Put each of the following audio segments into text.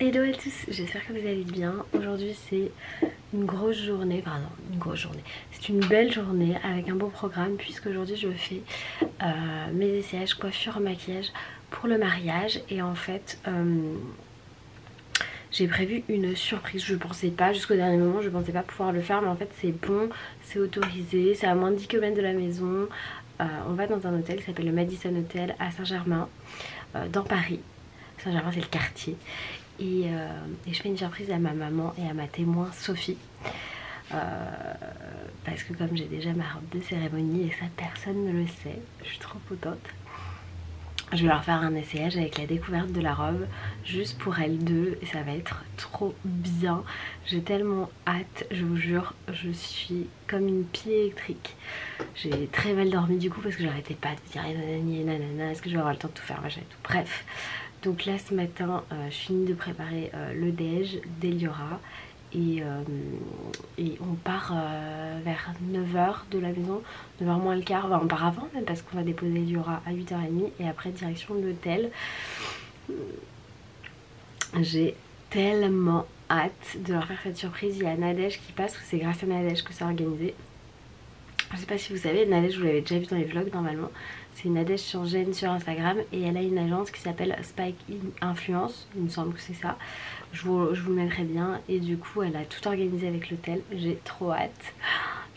Hello à tous, j'espère que vous allez bien. Aujourd'hui c'est une grosse journée, enfin non, une grosse journée. C'est une belle journée avec un beau programme puisque aujourd'hui je fais mes essayages coiffure, maquillage pour le mariage. Et en fait j'ai prévu une surprise. Je pensais pas, jusqu'au dernier moment je pensais pas pouvoir le faire, mais en fait c'est bon, c'est autorisé, c'est à moins de 10 km de la maison. On va dans un hôtel qui s'appelle le Madison Hotel à Saint-Germain, dans Paris. Saint-Germain c'est le quartier. Et je fais une surprise à ma maman et à ma témoin Sophie, parce que comme j'ai déjà ma robe de cérémonie et ça personne ne le sait, je suis trop contente. Je vais leur faire un essayage avec la découverte de la robe juste pour elles deux et ça va être trop bien. J'ai tellement hâte, je vous jure, je suis comme une pile électrique. J'ai très mal dormi du coup parce que j'arrêtais pas de dire nanana, est-ce que je vais avoir le temps de tout faire, machin et tout. Bref, donc là ce matin je finis de préparer le déj d'Eliora et on part vers 9h de la maison, 9h moins le quart, enfin, on part avant même parce qu'on va déposer Eliora à 8h30 et après direction de l'hôtel. J'ai tellement hâte de leur faire cette surprise. Il y a Nadège qui passe, c'est grâce à Nadège que c'est organisé. Je sais pas si vous savez, Nadège vous l'avez déjà vu dans les vlogs normalement. C'est Nadège sur Gênes sur Instagram et elle a une agence qui s'appelle Spike Influence, il me semble que c'est ça. Je vous le mettrai bien et du coup elle a tout organisé avec l'hôtel. J'ai trop hâte,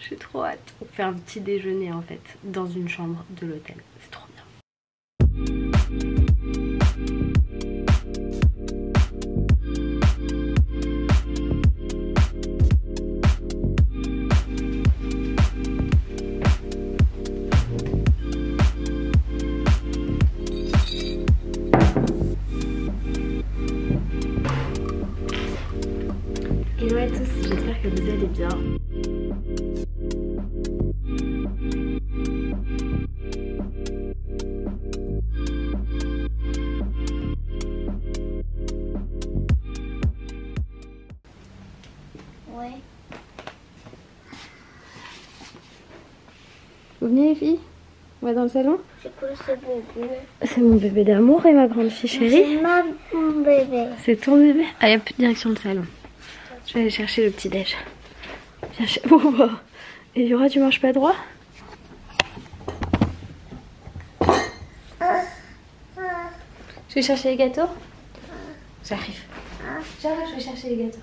j'ai trop hâte. On fait un petit déjeuner en fait dans une chambre de l'hôtel, c'est trop bien. Hello à tous, j'espère que vous allez bien. Ouais. Vous venez les filles? On va dans le salon? C'est quoi ce bébé? C'est mon bébé d'amour et ma grande fille chérie. C'est mon bébé. C'est ton bébé? Allez hop, direction le salon. Je vais aller chercher le petit déj. Viens chez... Oh, bah. Et Eliora, tu manges pas droit? Je vais chercher les gâteaux. J'arrive. J'arrive, je vais chercher les gâteaux.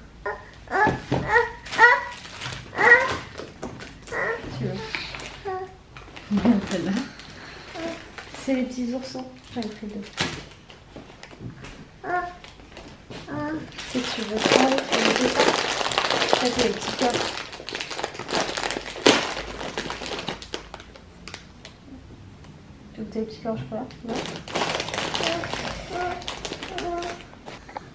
Tu veux? C'est les petits oursons. J'en ai pris deux. Si tu veux prendre, tu veux ça. Ça c'est les petits corps. Tu veux tes petits corps au chocolat?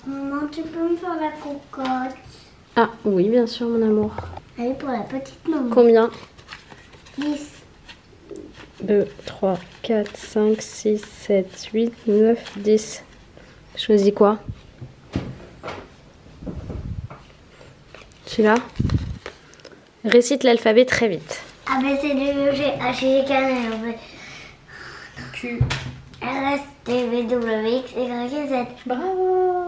Maman, tu peux me faire la cocotte? Ah oui, bien sûr mon amour. Allez, pour la petite maman. Combien? 10. 2, 3, 4, 5, 6, 7, 8, 9, 10. Choisis quoi? Celui-là? Récite l'alphabet très vite. A, B, C, D, E, G, H, I, K, L, M, N, Q. R, S, T, V, W, X, Y, Z. Bravo!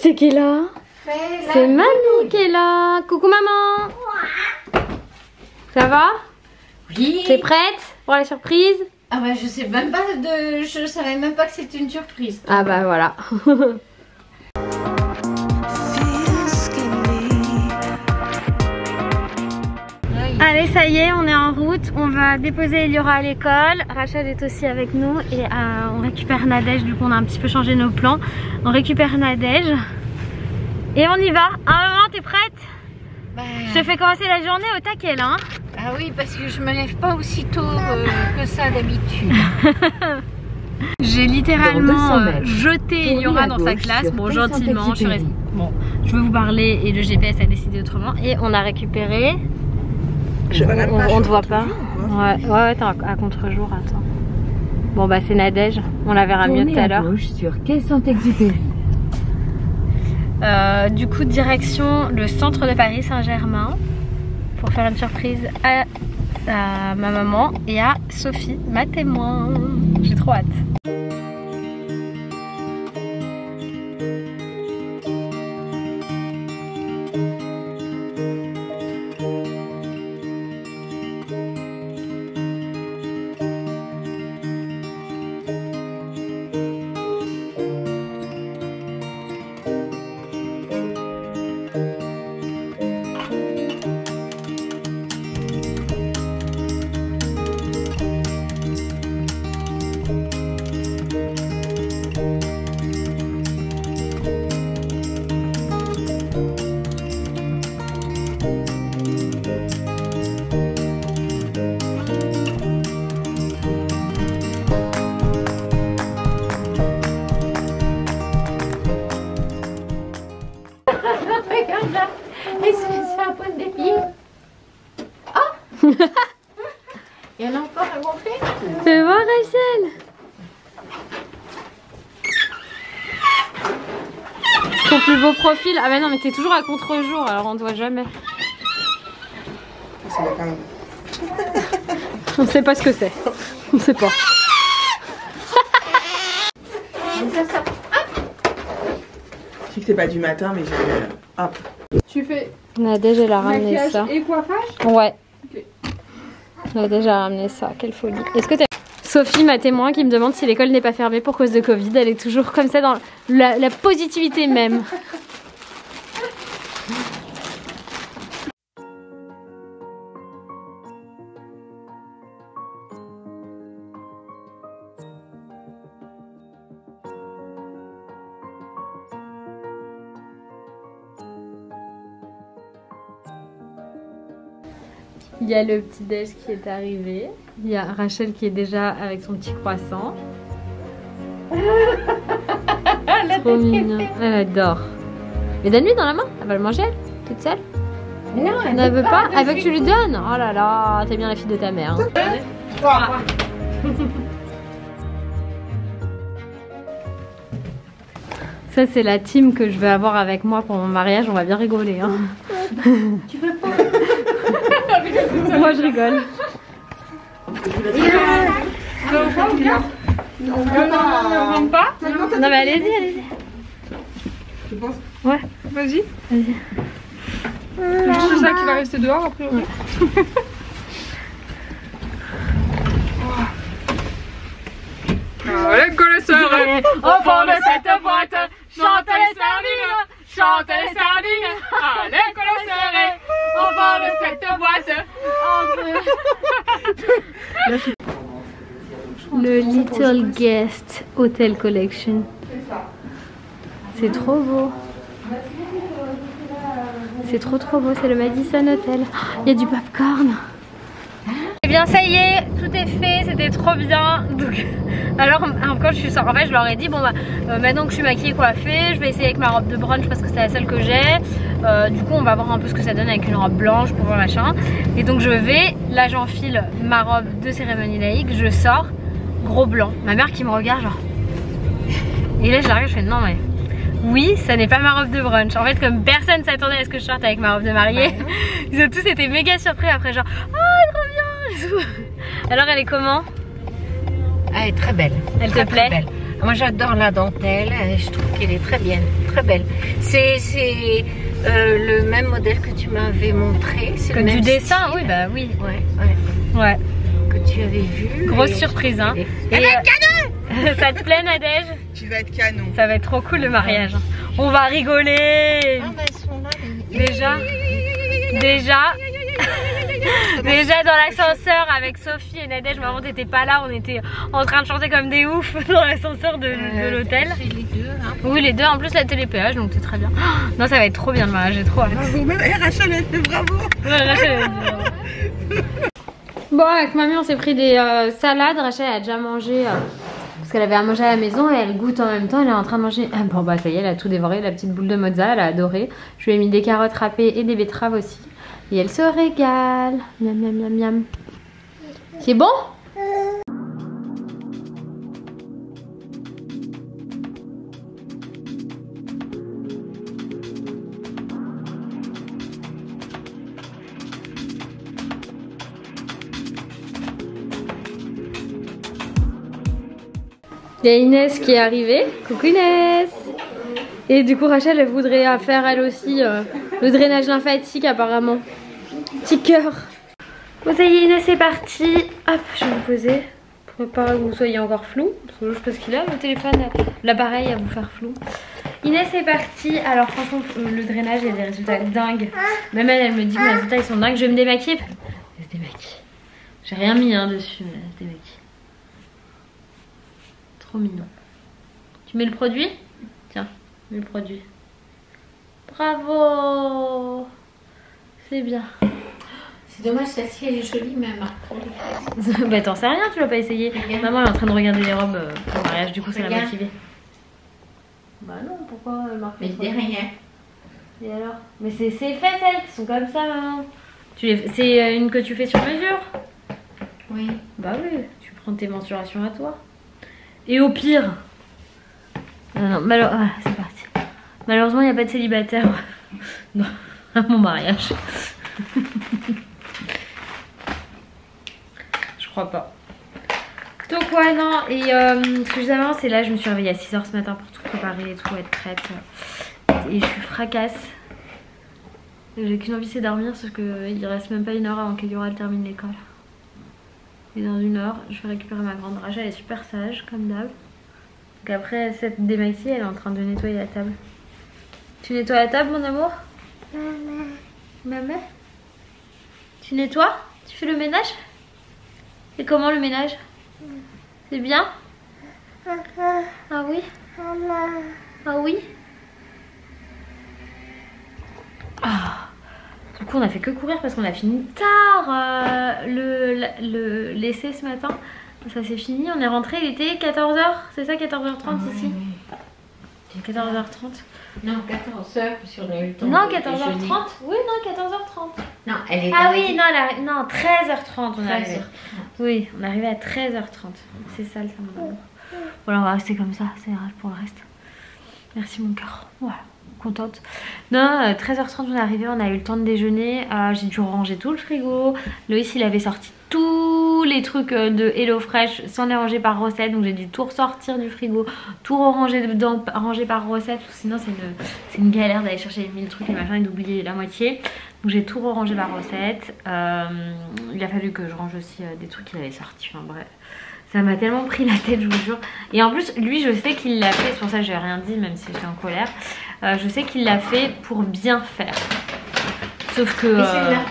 C'est qui est là? C'est mamie qui est là. Coucou maman. Ça va? Oui. T'es prête pour la surprise? Ah bah je sais même pas je savais même pas que c'était une surprise. Ah bah voilà. Allez, ça y est, on est en route. On va déposer Eliora à l'école. Rachel est aussi avec nous et on récupère Nadège. Du coup, on a un petit peu changé nos plans. On récupère Nadège et on y va. Ah maman, t'es prête? Bah... Je te fais commencer la journée au taquet là. Hein. Ah oui, parce que je me lève pas aussi tôt que ça d'habitude. J'ai littéralement jeté Eliora dans sa classe. Bon, gentiment. Je suis restée... Bon, je veux vous parler et le GPS a décidé autrement. Et on a récupéré. On ne te voit pas. Ouais, t'es à contre-jour, attends. Bon bah c'est Nadège, on la verra mieux tout à l'heure. Sur quai Saint-Exupéry. Du coup direction le centre de Paris Saint-Germain pour faire une surprise à ma maman et à Sophie, ma témoin. J'ai trop hâte. Il y en a encore à gonfler. Fais voir Rachel. Ton plus beau profil. Ah bah non mais t'es toujours à contre-jour alors on te voit jamais. On sait pas ce que c'est. On sait pas. Je sais que c'est pas du matin mais j'ai... Hop. Tu fais Nadège elle a ramené maquillage ça. et coiffage? Ouais. Ok. Nadège a ramené ça. Quelle folie. Est-ce que t'as... Sophie, ma témoin, qui me demande si l'école n'est pas fermée pour cause de Covid. Elle est toujours comme ça dans la positivité même. Il y a le petit déj qui est arrivé. Il y a Rachel qui est déjà avec son petit croissant. Trop mignon. Elle adore. Mais donne-lui dans la main. Elle va le manger elle, toute seule. Non, Elle ne veut pas. Elle veut que tu lui donnes. Oh là là, t'es bien la fille de ta mère. Hein. Ah. Ça c'est la team que je vais avoir avec moi pour mon mariage. On va bien rigoler. Hein. tu veux pas? Moi je rigole. On pas? Non mais allez-y, allez-y. Tu penses? Ouais. Vas-y. Vas-y. C'est ça qui va rester dehors après. Allez, colosseur, Au fond de cette boîte, chante les sardines, chante les sardines. allez, colosseur, Au fond de cette boîte. Le Little Guest Hotel Collection. C'est trop beau. C'est trop beau, c'est le Madison Hotel. Il y a du popcorn. Eh bien ça y est, tout est fait, c'était trop bien. Donc, alors quand je suis sortie, en fait je leur ai dit bon bah maintenant que je suis maquillée et coiffée, je vais essayer avec ma robe de brunch parce que c'est la seule que j'ai. Du coup on va voir un peu ce que ça donne avec une robe blanche pour voir machin. Et donc je vais, là j'enfile ma robe de cérémonie laïque, je sors, gros blanc. Ma mère qui me regarde genre. Et là j'arrive, je fais non mais... Oui, ça n'est pas ma robe de brunch. En fait, comme personne s'attendait à ce que je sorte avec ma robe de mariée, ils ont tous été méga surpris après, genre oh, trop bien et tout. Alors, elle est comment? Elle est très belle. Elle très, te plaît? très belle. Moi, j'adore la dentelle. Je trouve qu'elle est très bien, très belle. C'est le même modèle que tu m'avais montré. Que du dessin, oui, bah oui. Ouais. Que tu avais vu. Grosse surprise, hein. Elle est canon. Ça te plaît, Nadège? Tu vas être canon. Ça va être trop cool le mariage. On va rigoler. Ah, bah, elles sont là, les... Déjà dans l'ascenseur avec Sophie et Nadège, maman t'étais pas là, on était en train de chanter comme des oufs dans l'ascenseur de l'hôtel. C'est les deux, hein. Oui, les deux, en plus la télépéage, donc c'est très bien. Non, ça va être trop bien le mariage, j'ai trop hâte. Bravo, Rachel, elle fait bravo. Ouais, Rachel, elle dit bravo. Bon, avec mamie on s'est pris des salades. Rachel a déjà mangé parce qu'elle avait à manger à la maison et elle goûte en même temps. Elle est en train de manger. Bon bah ça y est, elle a tout dévoré, la petite boule de mozza, elle a adoré. Je lui ai mis des carottes râpées et des betteraves aussi. Et elle se régale. Miam miam miam miam. C'est bon? Il y a Inès qui est arrivée. Coucou Inès. Et du coup Rachel elle voudrait faire elle aussi le drainage lymphatique apparemment. Petit cœur. Bon ça y est Inès est partie. Hop je vais vous poser pour pas que vous soyez encore flou. Parce que je pense qu'il a le téléphone, l'appareil à vous faire flou. Inès est partie. Alors franchement le drainage il y a des résultats dingues. Même elle me dit que les résultats ils sont dingues. Je vais me démaquiller. Elle se démaquille. J'ai rien mis hein, dessus mais elle se démaquille. Trop mignon. Tu mets le produit? Tiens. Le produit. Bravo. C'est bien. C'est dommage, celle-ci elle est jolie, mais elle marque trop les fesses. Bah t'en sais rien, tu l'as pas essayé. Regarde. Maman elle est en train de regarder les robes pour le mariage, du coup ça l'a Regarde. motivée. Bah non, pourquoi elle marque Mais trop? je dis rien. Et alors? Mais c'est ses fesses elles qui sont comme ça maman. C'est une que tu fais sur mesure? Oui. Bah oui, tu prends tes mensurations à toi. Et au pire... Non, ah, c'est parti. Malheureusement, il n'y a pas de célibataire non, à mon mariage. Je crois pas. Donc ouais, non. Et ce que je savais, c'est là, je me suis réveillée à 6 h ce matin pour tout préparer et tout, être prête. Et je suis fracasse. J'ai qu'une envie, c'est dormir, sauf qu'il reste même pas 1 heure avant qu'Eliora termine l'école. Et dans 1 heure, je vais récupérer ma grande Rachel, elle est super sage, comme d'hab. Donc après cette démaquillée, elle est en train de nettoyer la table. Tu nettoies la table mon amour? Maman. Maman? Tu nettoies? Tu fais le ménage? Et comment le ménage? C'est bien? Ah oui? Ah oui? Ah. Du coup on a fait que courir parce qu'on a fini tard l'essai ce matin. Ça c'est fini, on est rentré, il était 14 h, c'est ça 14h30 ici? Oui. 14h30. Non, 14h, parce qu'on a eu le temps. Non, de 14h30. déjeuner. Oui, non, 14h30. Non, elle est Ah arrivée. oui, non, 13h30 on est arrivé. 13h30. Oui, on est arrivé à 13h30. C'est sale ça mon amour. Voilà, on va rester comme ça, ça ira pour le reste. Merci mon cœur. Voilà, contente. Non, 13h30 on est arrivé, on a eu le temps de déjeuner. J'ai dû ranger tout le frigo. Loïs il avait sorti tous les trucs de HelloFresh sans les ranger par recette. Donc j'ai dû tout ressortir du frigo, tout ranger dedans, ranger par recette. Sinon c'est une galère d'aller chercher les 1000 trucs et machin et d'oublier la moitié. Donc j'ai tout rangé par recette. Il a fallu que je range aussi des trucs qu'il avait sortis. Enfin bref. Ça m'a tellement pris la tête, je vous jure. Et en plus, lui, je sais qu'il l'a fait. C'est pour ça que j'ai rien dit, même si j'étais en colère. Je sais qu'il l'a fait pour bien faire. Sauf que... Mais c'est là.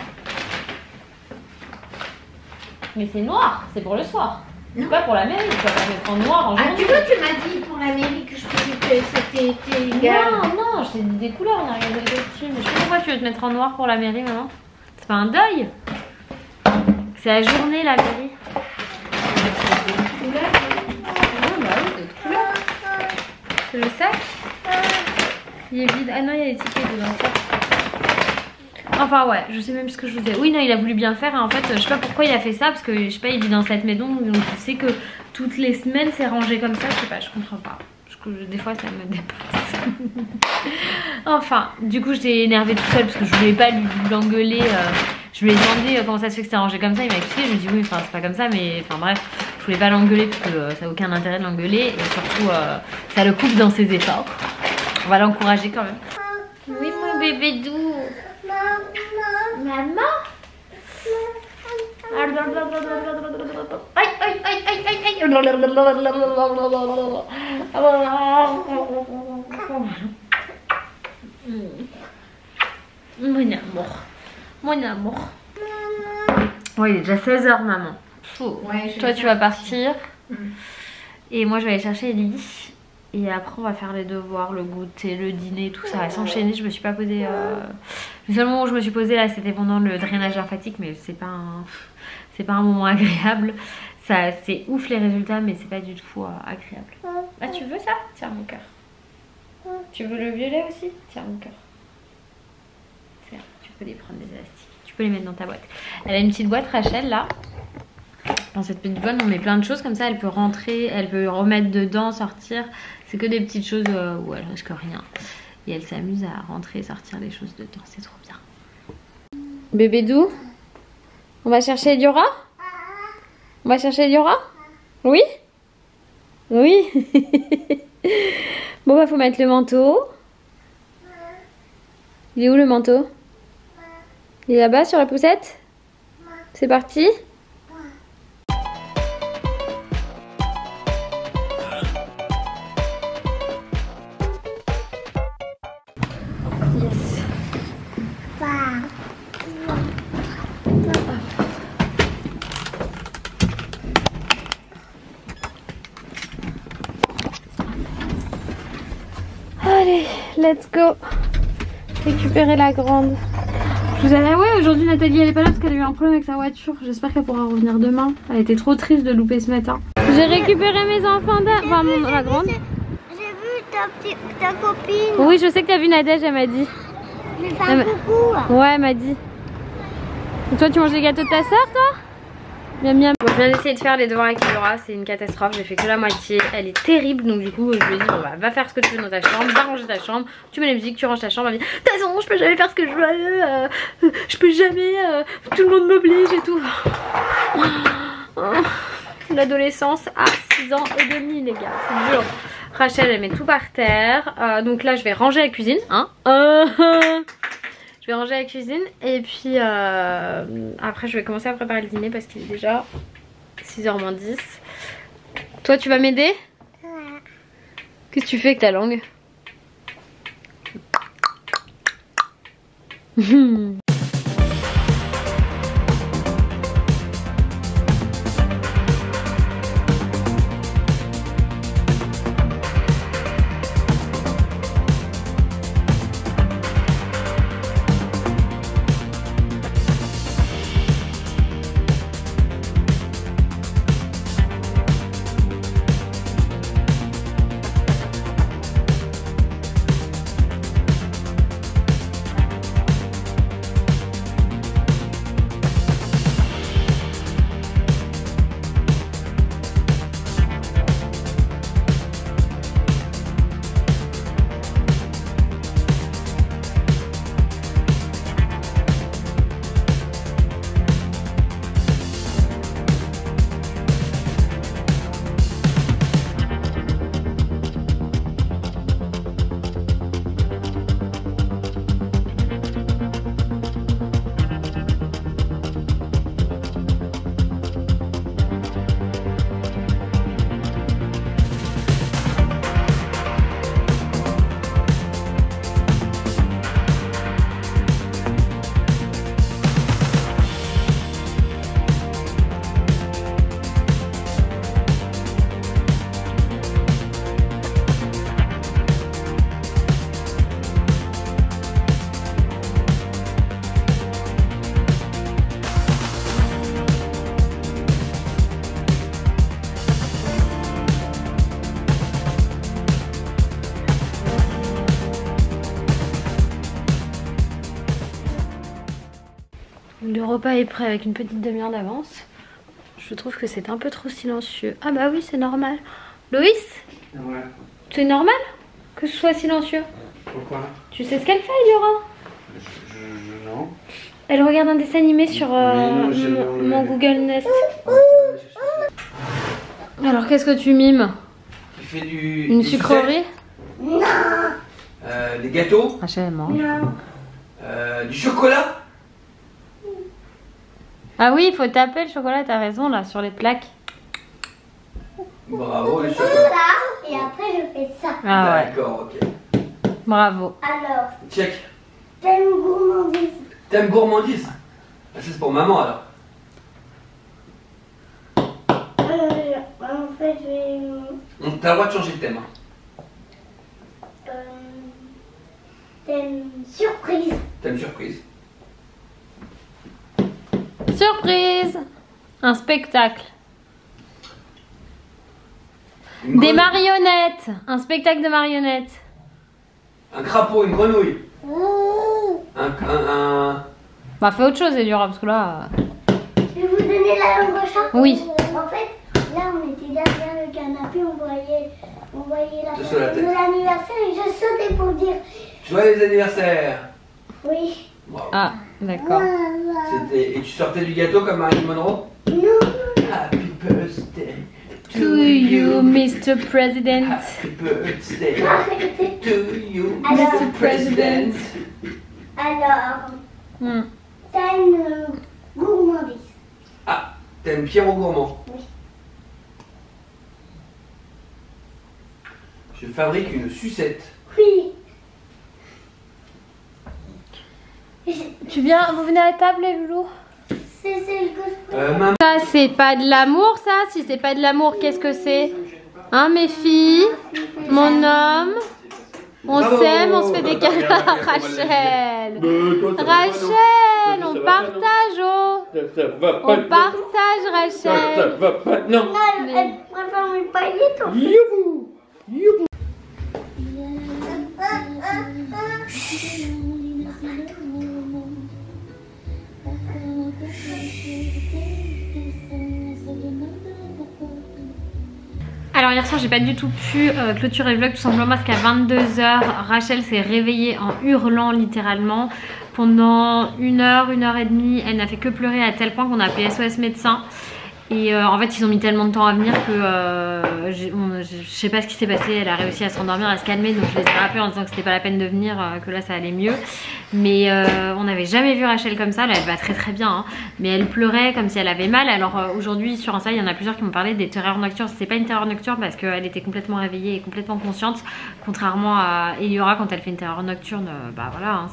Mais c'est noir, c'est pour le soir. C'est pas pour la mairie, tu vas pas me prendre noir en Ah, journée. tu vois, tu m'as dit pour la mairie que je trouvais que c'était égal. Non, je t'ai dit des couleurs, on a regardé le costume. Mais je sais pas pourquoi tu veux te mettre en noir pour la mairie, maman. C'est pas un deuil. C'est la journée, la mairie. Couleur. Ah bah oui, d'autres couleurs. C'est le sac. Il est vide. Ah non, il y a des tickets dedans. Enfin ouais, je sais même ce que je vous disais. Oui non, il a voulu bien faire. En fait, je sais pas pourquoi il a fait ça. Parce que je sais pas, il vit dans cette maison. Donc il sait que toutes les semaines c'est rangé comme ça. Je sais pas, je comprends pas. Des fois ça me dépasse. Enfin, du coup j'étais énervée toute seule parce que je voulais pas l'engueuler. Je lui ai demandé comment ça se fait que c'était rangé comme ça. Il m'a expliqué, je lui ai dit oui, enfin c'est pas comme ça. Mais enfin bref, je voulais pas l'engueuler parce que ça n'a aucun intérêt de l'engueuler. Et surtout ça le coupe dans ses efforts. On va l'encourager quand même. Oui mon bébé doux. Maman. Aïe aïe aïe aïe aïe aïe. Mon amour. Mon amour. Ouais, il est déjà 16 h maman. Ouais, Toi tu vas partir. Mm. Et moi je vais aller chercher Ellie. Et après on va faire les devoirs, le goûter, le dîner, tout ça va s'enchaîner. Je me suis pas posée... Le seul moment où je me suis posée là c'était pendant le drainage lymphatique. Mais c'est pas un moment agréable. C'est ouf les résultats mais c'est pas du tout agréable. Ah tu veux ça? Tiens mon cœur. Tu veux le violet aussi? Tiens mon cœur. Tiens, tu peux les prendre des élastiques. Tu peux les mettre dans ta boîte. Elle a une petite boîte Rachel là. Dans cette petite boîte on met plein de choses comme ça. Elle peut rentrer, elle peut remettre dedans, sortir. C'est que des petites choses où elle risque rien. Et elle s'amuse à rentrer et sortir les choses dedans. C'est trop bien. Bébé doux, on va chercher Eliora? On va chercher Eliora? Oui? Oui. Bon bah faut mettre le manteau. Il est où le manteau? Il est là-bas sur la poussette? C'est parti? Yes. Allez, let's go. Récupérer la grande. Je vous avais... Ouais, aujourd'hui Nathalie elle est pas là parce qu'elle a eu un problème avec sa voiture. J'espère qu'elle pourra revenir demain. Elle était trop triste de louper ce matin. J'ai récupéré mes enfants enfin la grande. J'ai vu ta copine. Oui, je sais que t'as vu Nadège, elle m'a dit. Je vais faire coucou. Ouais, elle m'a dit. Et toi, tu manges les gâteaux de ta soeur, toi? Miam miam. Bon, je viens d'essayer de faire les devoirs avec Laura, c'est une catastrophe, j'ai fait que la moitié, elle est terrible, donc du coup je lui ai dit bon bah va faire ce que tu veux dans ta chambre, va ranger ta chambre, tu mets la musique, tu ranges ta chambre, elle me dit de toute façon je peux jamais faire ce que je veux, je peux jamais, tout le monde m'oblige et tout. L'adolescence à 6 ans et demi les gars, c'est dur. Rachel elle met tout par terre, donc là je vais ranger la cuisine, hein. Je vais ranger la cuisine et puis après je vais commencer à préparer le dîner parce qu'il est déjà 6h moins 10. Toi tu vas m'aider? Ouais. Qu'est-ce que tu fais avec ta langue? Le repas est prêt avec une petite demi-heure d'avance. Je trouve que c'est un peu trop silencieux. Ah bah oui, c'est normal. Loïs, Ouais. c'est normal que ce soit silencieux? Pourquoi? Tu sais ce qu'elle fait, Yura? Non. Elle regarde un dessin animé sur non, mon Google Nest. Alors qu'est-ce que tu mimes? Tu fais du... Une des sucrerie? Non. des gâteaux? Rachel elle mange. Non. Du chocolat? Ah oui, il faut taper le chocolat, t'as raison là, sur les plaques. Bravo les Je fais chocolats. ça et après je fais ça. Ah ouais, D'accord, ok. bravo. Alors, Check. t'aimes gourmandise? T'aimes gourmandise? Ah, ça c'est pour maman alors. En fait, je vais... T'as le droit de changer de thème. Hein. T'aimes surprise? Thème surprise. Surprise! Un spectacle. Une Des grenouille. marionnettes. Un spectacle de marionnettes. Un crapaud, une grenouille. Ouh. Un... Bah fais autre chose, Eliora, parce que là... Je vais vous donner la langue au chat. Oui. En fait, là on était derrière le canapé, on voyait la Te sur la personne de tête. l'anniversaire et je sautais pour dire Joyeux anniversaire. oui. Bravo. Ah, d'accord. Et tu sortais du gâteau comme Marilyn Monroe? Non. Happy birthday to you, Mr. President. Happy birthday to you, Alors, Mr. President. alors, Hmm. t'as une gourmandise. Ah, t'aimes Pierrot Gourmand? Oui. Je fabrique une sucette. Oui. Tu viens, vous venez à la table, les loulous? C'est le cosplay. Maman. Ça, c'est pas de l'amour, ça? Si c'est pas de l'amour, qu'est-ce que c'est? Hein, mes filles? Mon homme? On Bravo. s'aime, on se fait des câlins. Rachel! Rachel, on partage, oh! On partage, Rachel! Non. Non, elle préfère mes paillettes en fait. Youhou. Youhou. Alors hier soir j'ai pas du tout pu clôturer le vlog tout simplement parce qu'à 22 h Rachel s'est réveillée en hurlant littéralement. Pendant 1 heure, 1 heure et demie, elle n'a fait que pleurer à tel point qu'on a appelé SOS médecin. Et en fait ils ont mis tellement de temps à venir que je sais pas ce qui s'est passé. Elle a réussi à se rendormir, à se calmer, donc je les ai rappelés en disant que c'était pas la peine de venir, que là ça allait mieux. Mais on n'avait jamais vu Rachel comme ça. Là elle va très très bien, hein. Mais elle pleurait comme si elle avait mal. Alors aujourd'hui sur Insta il y en a plusieurs qui m'ont parlé des terreurs nocturnes. C'était pas une terreur nocturne parce qu'elle était complètement réveillée et complètement consciente, contrairement à Eliora quand elle fait une terreur nocturne. Bah voilà, hein,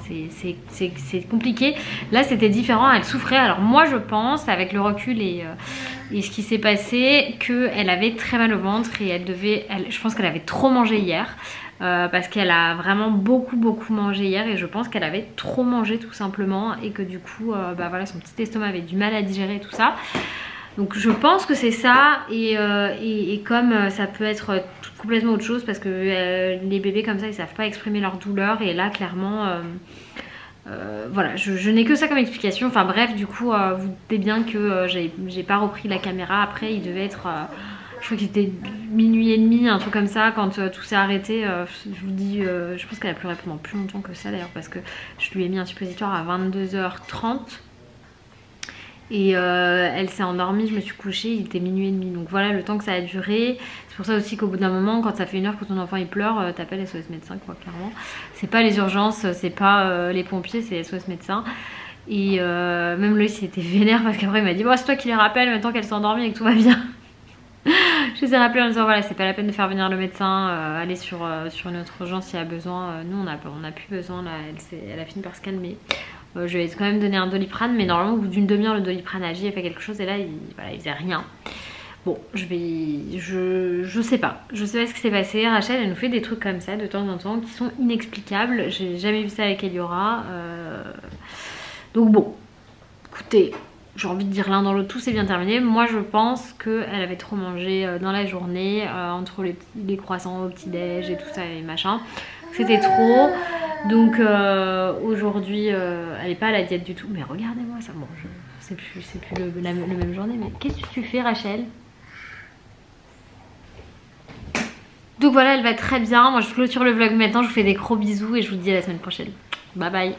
c'est compliqué. Là c'était différent, elle souffrait. Alors moi je pense avec le recul et ce qui s'est passé, qu'elle avait très mal au ventre et je pense qu'elle avait trop mangé hier. Parce qu'elle a vraiment beaucoup mangé hier et je pense qu'elle avait trop mangé tout simplement et que du coup bah voilà, son petit estomac avait du mal à digérer tout ça. Donc je pense que c'est ça et comme ça peut être complètement autre chose parce que les bébés comme ça ils savent pas exprimer leur douleur et là clairement voilà, je n'ai que ça comme explication. Enfin bref, du coup vous doutez bien que j'ai pas repris la caméra. Après il devait être je crois qu'il était minuit et demi, un truc comme ça, quand tout s'est arrêté. Je vous dis, je pense qu'elle a pleuré pendant plus longtemps que ça d'ailleurs, parce que je lui ai mis un suppositoire à 22 h 30 et elle s'est endormie, je me suis couchée, il était minuit et demi. Donc voilà le temps que ça a duré. C'est pour ça aussi qu'au bout d'un moment, quand ça fait 1 heure que ton enfant il pleure, t'appelles SOS médecin quoi, clairement. C'est pas les urgences, c'est pas les pompiers, c'est SOS médecin. Et même Loïs il était vénère parce qu'après il m'a dit bon c'est toi qui les rappelles maintenant qu'elle s'est endormie et que tout va bien. Je les ai rappelés en disant voilà c'est pas la peine de faire venir le médecin, aller sur une autre urgence s'il y a besoin. Nous on a plus besoin là, elle a fini par se calmer. Je lui ai quand même donné un Doliprane, mais normalement au bout d'une demi-heure le Doliprane agit et fait quelque chose et là il faisait rien. Bon je sais pas ce qui s'est passé. Rachel elle nous fait des trucs comme ça de temps en temps qui sont inexplicables. J'ai jamais vu ça avec Eliora. Donc bon écoutez, j'ai envie de dire l'un dans l'autre, tout s'est bien terminé. Moi je pense qu'elle avait trop mangé dans la journée, entre les croissants au petit-déj et tout ça et machin. C'était trop. Donc aujourd'hui elle est pas à la diète du tout. Mais regardez-moi ça, bon c'est plus le même journée. Mais qu'est-ce que tu fais Rachel? Donc voilà, elle va très bien. Moi je clôture le vlog maintenant, je vous fais des gros bisous et je vous dis à la semaine prochaine. Bye bye.